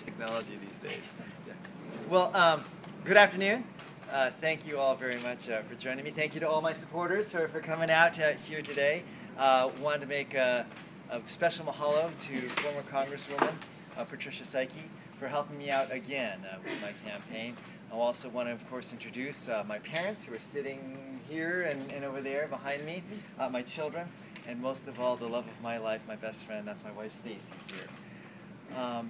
Technology these days. Yeah. Well, good afternoon. Thank you all very much for joining me. Thank you to all my supporters for coming out here today. Wanted to make a special mahalo to former Congresswoman Patricia Saiki for helping me out again with my campaign. I also want to, of course, introduce my parents who are sitting here and over there behind me, my children, and most of all, the love of my life, my best friend. That's my wife, Stacy, here.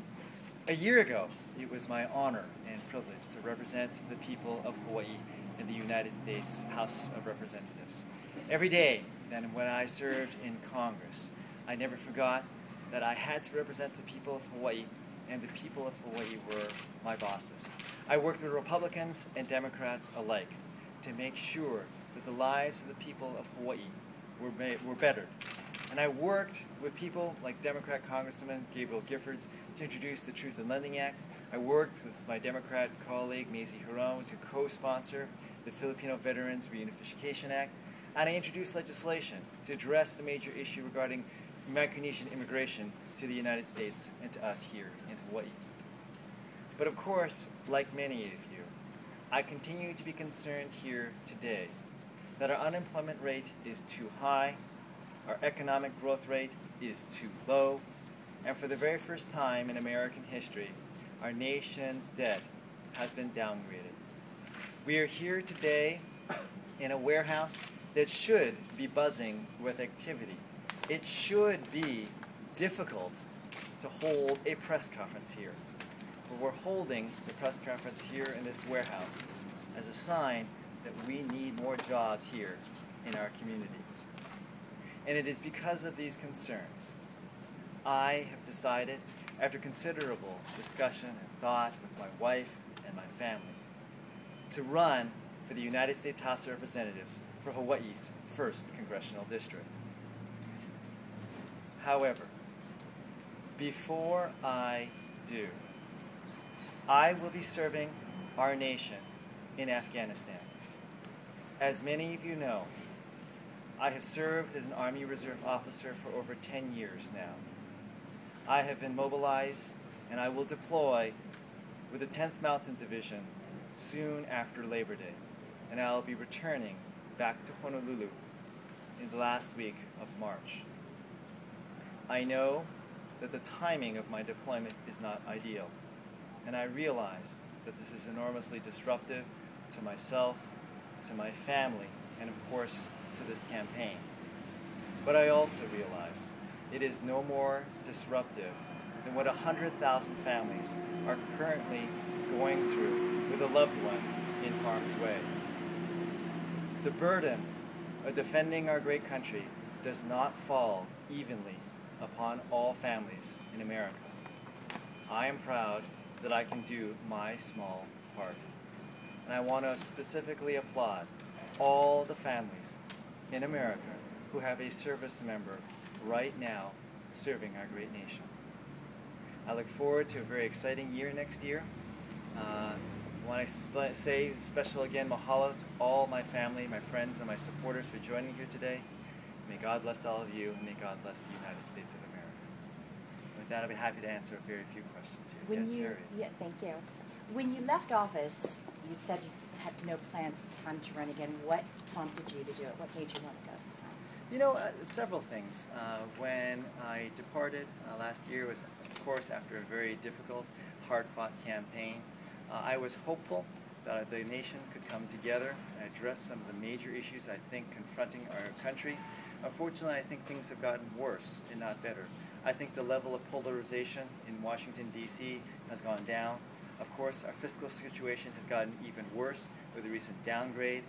A year ago, it was my honor and privilege to represent the people of Hawaii in the United States House of Representatives. Every day, then, when I served in Congress, I never forgot that I had to represent the people of Hawaii, and the people of Hawaii were my bosses. I worked with Republicans and Democrats alike to make sure that the lives of the people of Hawaii were bettered. And I worked with people like Democrat Congressman Gabriel Giffords to introduce the Truth in Lending Act. I worked with my Democrat colleague Mazie Hiron to co-sponsor the Filipino Veterans Reunification Act. And I introduced legislation to address the major issue regarding Micronesian immigration to the United States and to us here in Hawaii. But of course, like many of you, I continue to be concerned here today that our unemployment rate is too high, our economic growth rate is too low, and for the very first time in American history, our nation's debt has been downgraded. We are here today in a warehouse that should be buzzing with activity. It should be difficult to hold a press conference here. But we're holding the press conference here in this warehouse as a sign that we need more jobs here in our community. And it is because of these concerns I have decided, after considerable discussion and thought with my wife and my family, to run for the United States House of Representatives for Hawaii's 1st Congressional District. However, before I do, I will be serving our nation in Afghanistan. As many of you know, I have served as an Army Reserve officer for over 10 years now. I have been mobilized and I will deploy with the 10th Mountain Division soon after Labor Day, and I'll be returning back to Honolulu in the last week of March. I know that the timing of my deployment is not ideal, and I realize that this is enormously disruptive to myself, to my family, and of course to this campaign. But I also realize it is no more disruptive than what 100,000 families are currently going through with a loved one in harm's way. The burden of defending our great country does not fall evenly upon all families in America. I am proud that I can do my small part. And I want to specifically applaud all the families in America who have a service member right now serving our great nation. I look forward to a very exciting year next year. I want to say special again mahalo to all my family, my friends, and my supporters for joining here today. May God bless all of you, and may God bless the United States of America. With that, I'll be happy to answer very few questions here. Thank you. When you left office, you said you had no plans at the time to run again. What prompted you to do it? What made you want to go this time? You know, several things. When I departed last year was, of course, after a very difficult, hard-fought campaign. I was hopeful that the nation could come together and address some of the major issues I think confronting our country. Unfortunately, I think things have gotten worse and not better. I think the level of polarization in Washington, D.C. has gone down. Of course, our fiscal situation has gotten even worse with the recent downgrade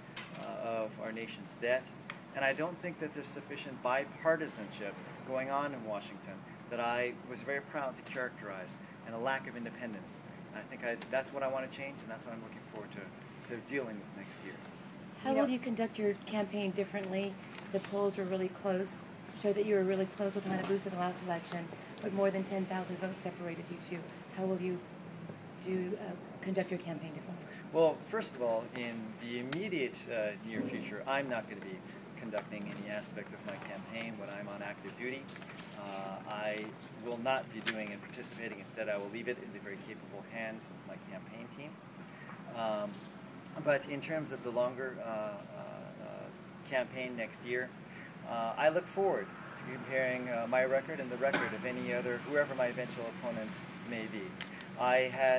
of our nation's debt. And I don't think that there's sufficient bipartisanship going on in Washington that I was very proud to characterize, and a lack of independence. And I think that's what I want to change, and that's what I'm looking forward to dealing with next year. How will you conduct your campaign differently? The polls were really close, showed that you were really close with Manabusa in the last election, but more than 10,000 votes separated you two. How will you conduct your campaign differently? Well, first of all, in the immediate near future, I'm not going to be conducting any aspect of my campaign when I'm on active duty. I will not be doing and participating. Instead, I will leave it in the very capable hands of my campaign team. But in terms of the longer campaign next year, I look forward to comparing my record and the record of any other, whoever my eventual opponent may be. I had